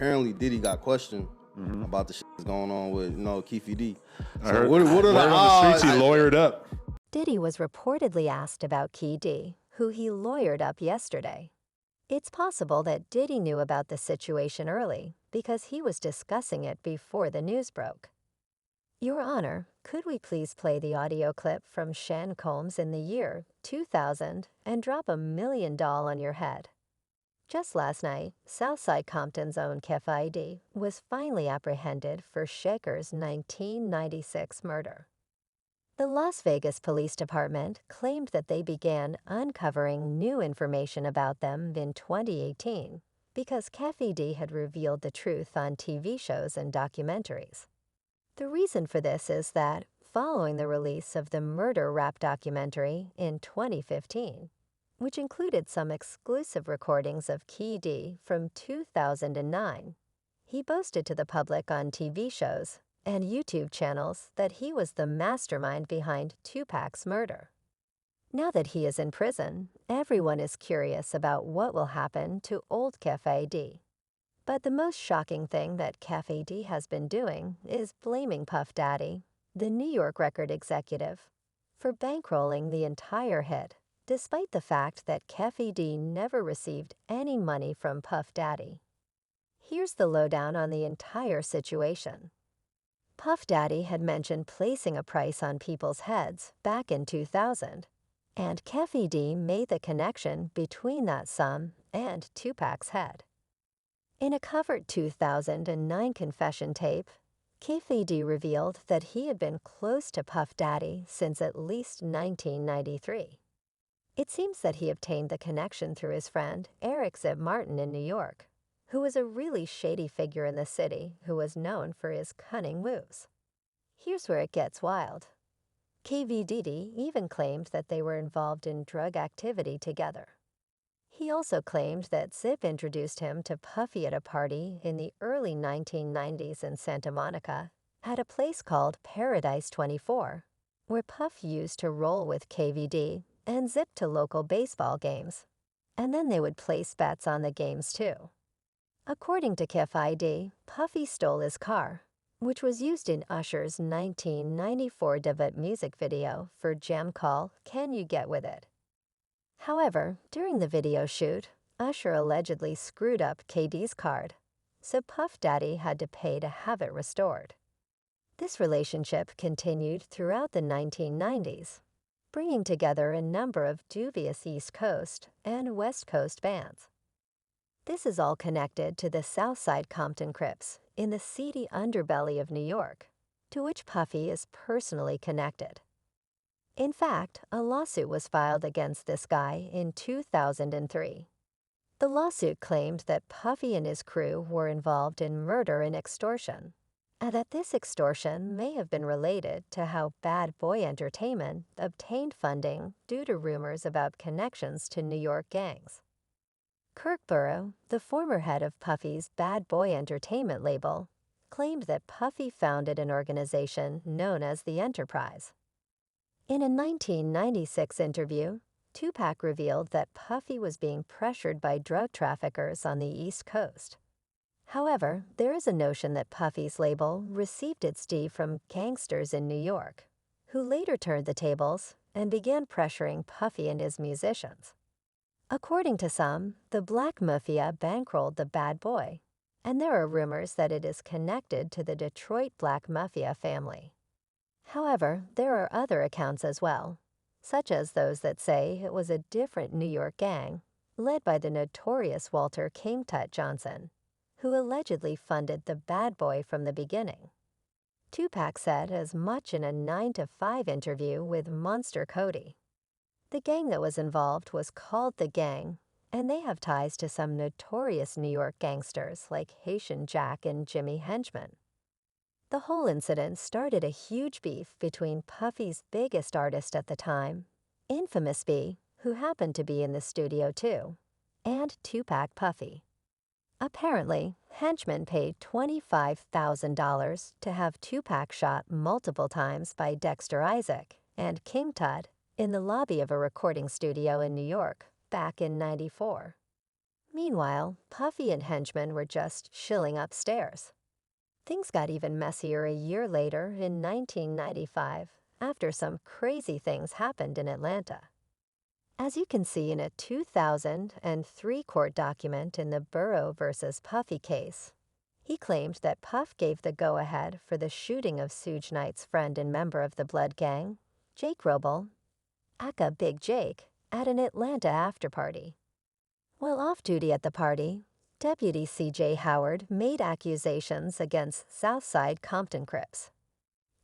apparently Diddy got questioned about the shit that's going on with Keefe D. I heard, what are the on the odds? streets he lawyered up. Diddy was reportedly asked about Keefe D, who he lawyered up yesterday. It's possible that Diddy knew about the situation early because he was discussing it before the news broke. Your Honor, could we please play the audio clip from Sean Combs in the year 2000 and drop $1 million on your head? Just last night, Southside Compton's own Keefe D was finally apprehended for Shaker's 1996 murder. The Las Vegas Police Department claimed that they began uncovering new information about them in 2018 because Keefe D had revealed the truth on TV shows and documentaries. The reason for this is that, following the release of the murder rap documentary in 2015, which included some exclusive recordings of Keefe D from 2009, he boasted to the public on TV shows and YouTube channels that he was the mastermind behind Tupac's murder. Now that he is in prison, everyone is curious about what will happen to old Keefe D. But the most shocking thing that Keefe D has been doing is blaming Puff Daddy, the New York record executive, for bankrolling the entire hit, despite the fact that Keefe D never received any money from Puff Daddy. Here's the lowdown on the entire situation. Puff Daddy had mentioned placing a price on people's heads back in 2000, and Keefe D made the connection between that sum and Tupac's head. In a covered 2009 confession tape, Keefe D revealed that he had been close to Puff Daddy since at least 1993. It seems that he obtained the connection through his friend Eric Zip Martin in New York, who was a really shady figure in the city who was known for his cunning moves. Here's where it gets wild. KV Diddy even claimed that they were involved in drug activity together. He also claimed that Zip introduced him to Puffy at a party in the early 1990s in Santa Monica at a place called Paradise 24, where Puff used to roll with KVD and Zip to local baseball games, and then they would place bets on the games too. According to Keefe D, Puffy stole his car, which was used in Usher's 1994 debut music video for Jam Call Can You Get With It? However, during the video shoot, Usher allegedly screwed up KD's card, so Puff Daddy had to pay to have it restored. This relationship continued throughout the 1990s, bringing together a number of dubious East Coast and West Coast bands. This is all connected to the Southside Compton Crips in the seedy underbelly of New York, to which Puffy is personally connected. In fact, a lawsuit was filed against this guy in 2003. The lawsuit claimed that Puffy and his crew were involved in murder and extortion, and that this extortion may have been related to how Bad Boy Entertainment obtained funding due to rumors about connections to New York gangs. Kirk Burrow, the former head of Puffy's Bad Boy Entertainment label, claimed that Puffy founded an organization known as the Enterprise. In a 1996 interview, Tupac revealed that Puffy was being pressured by drug traffickers on the East Coast. However, there is a notion that Puffy's label received its due from gangsters in New York, who later turned the tables and began pressuring Puffy and his musicians. According to some, the Black Mafia bankrolled the Bad Boy, and there are rumors that it is connected to the Detroit Black Mafia family. However, there are other accounts as well, such as those that say it was a different New York gang, led by the notorious Walter King Tut Johnson, who allegedly funded the Bad Boy from the beginning. Tupac said as much in a 9 to 5 interview with Monster Cody. The gang that was involved was called The Gang, and they have ties to some notorious New York gangsters like Haitian Jack and Jimmy Henchman. The whole incident started a huge beef between Puffy's biggest artist at the time, Infamous B, who happened to be in the studio too, and Tupac Puffy. Apparently, Henchman paid $25,000 to have Tupac shot multiple times by Dexter Isaac and King Tut in the lobby of a recording studio in New York back in '94. Meanwhile, Puffy and henchmen were just chilling upstairs. Things got even messier a year later in 1995, after some crazy things happened in Atlanta. As you can see in a 2003 court document in the Burrow versus Puffy case, he claimed that Puff gave the go-ahead for the shooting of Suge Knight's friend and member of the Blood Gang, Jake Roble, aka Big Jake, at an Atlanta after-party. While off-duty at the party, Deputy C.J. Howard made accusations against Southside Compton Crips.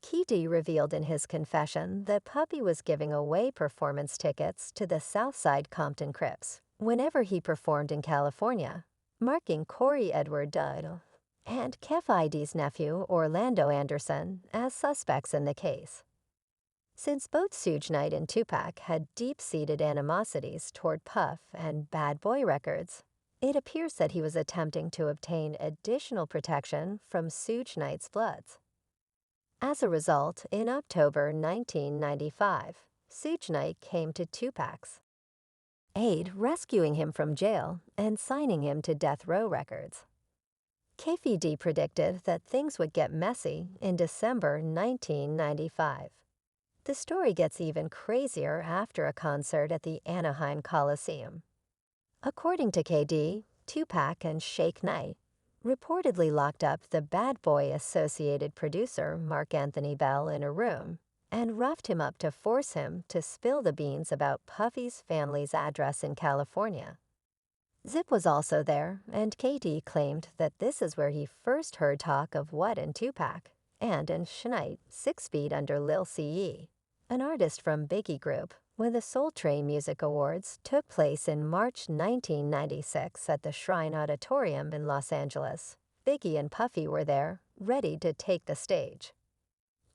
Key D revealed in his confession that Puffy was giving away performance tickets to the Southside Compton Crips whenever he performed in California, marking Corey Edward Dudd and Kef ID's nephew Orlando Anderson as suspects in the case. Since both Suge Knight and Tupac had deep-seated animosities toward Puff and Bad Boy Records, it appears that he was attempting to obtain additional protection from Suge Knight's Bloods. As a result, in October 1995, Suge Knight came to Tupac's aid, rescuing him from jail and signing him to Death Row Records. Keefe D predicted that things would get messy in December 1995. The story gets even crazier after a concert at the Anaheim Coliseum. According to KD, Tupac and Shake Knight reportedly locked up the Bad Boy Associated producer Mark Anthony Bell in a room and roughed him up to force him to spill the beans about Puffy's family's address in California. Zip was also there, and KD claimed that this is where he first heard talk of What and Tupac, and in Schneid, 6 feet under Lil C.E., an artist from Biggie Group, when the Soul Train Music Awards took place in March 1996 at the Shrine Auditorium in Los Angeles. Biggie and Puffy were there, ready to take the stage.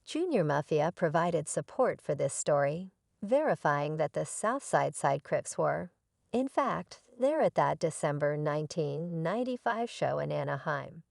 Junior Mafia provided support for this story, verifying that the Southside Side Crips were, in fact, there at that December 1995 show in Anaheim.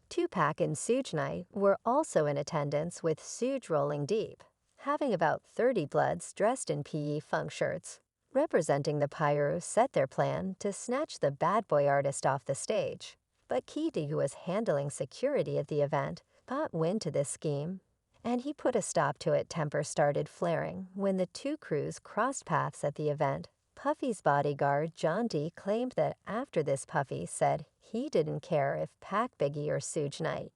Tupac and Suge Knight were also in attendance with Suge rolling deep, having about 30 Bloods dressed in PE Funk shirts, representing the Pyro set their plan to snatch the Bad Boy artist off the stage. But Keedy, who was handling security at the event, got wind to this scheme, and he put a stop to it. Temper started flaring when the two crews crossed paths at the event. Puffy's bodyguard, John D., claimed that after this Puffy said he didn't care if Pac, Biggie, or Suge Knight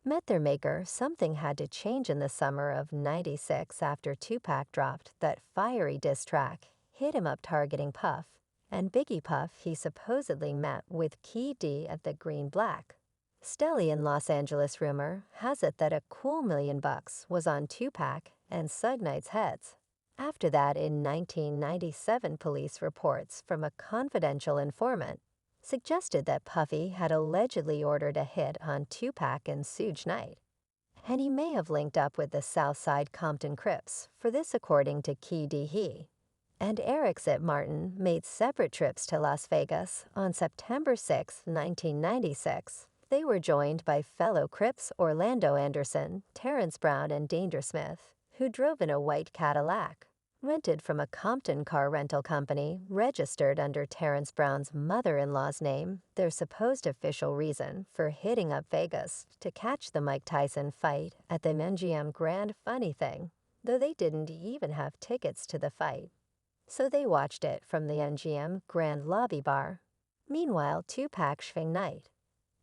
met their maker. Something had to change in the summer of '96 after Tupac dropped that fiery diss track, Hit 'Em Up, targeting Puff, and Biggie Puff he supposedly met with Key D at the Green Black. Stelly in Los Angeles rumor has it that a cool $1 million was on Tupac and Suge Knight's heads. After that, in 1997, police reports from a confidential informant suggested that Puffy had allegedly ordered a hit on Tupac and Suge Knight, and he may have linked up with the Southside Compton Crips for this, according to Key D. He and Eric Zip Martin made separate trips to Las Vegas on September 6, 1996. They were joined by fellow Crips Orlando Anderson, Terrence Brown, and Danger Smith, who drove in a white Cadillac, rented from a Compton car rental company registered under Terrence Brown's mother-in-law's name. Their supposed official reason for hitting up Vegas to catch the Mike Tyson fight at the MGM Grand. Funny thing, though, they didn't even have tickets to the fight, so they watched it from the MGM Grand lobby bar. Meanwhile, Tupac, Shake Knight,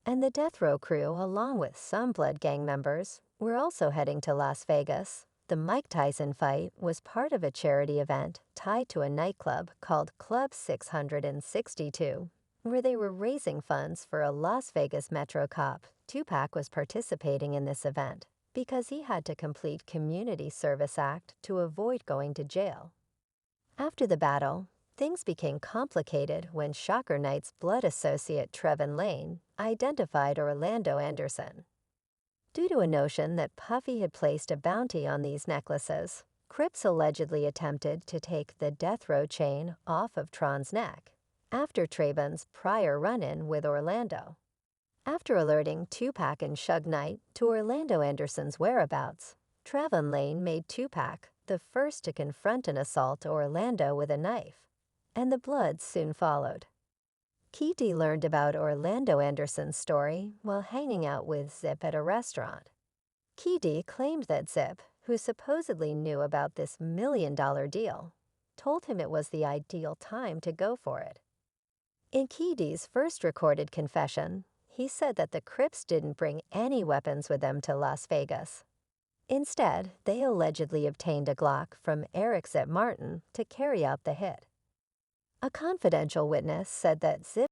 and the Death Row crew, along with some Blood Gang members, were also heading to Las Vegas. The Mike Tyson fight was part of a charity event tied to a nightclub called Club 662, where they were raising funds for a Las Vegas Metro cop. Tupac was participating in this event because he had to complete Community Service Act to avoid going to jail. After the battle, things became complicated when Shocker Knight's blood associate Trevin Lane identified Orlando Anderson. Due to a notion that Puffy had placed a bounty on these necklaces, Crips allegedly attempted to take the Death Row chain off of Tron's neck after Trayvon's prior run-in with Orlando. After alerting Tupac and Suge Knight to Orlando Anderson's whereabouts, Trevin Lane made Tupac the first to confront and assault Orlando with a knife, and the Bloods soon followed. Keefe D learned about Orlando Anderson's story while hanging out with Zip at a restaurant. Keefe D claimed that Zip, who supposedly knew about this $1 million deal, told him it was the ideal time to go for it. In Keefe D's first recorded confession, he said that the Crips didn't bring any weapons with them to Las Vegas. Instead, they allegedly obtained a Glock from Eric Zip Martin to carry out the hit. A confidential witness said that Zip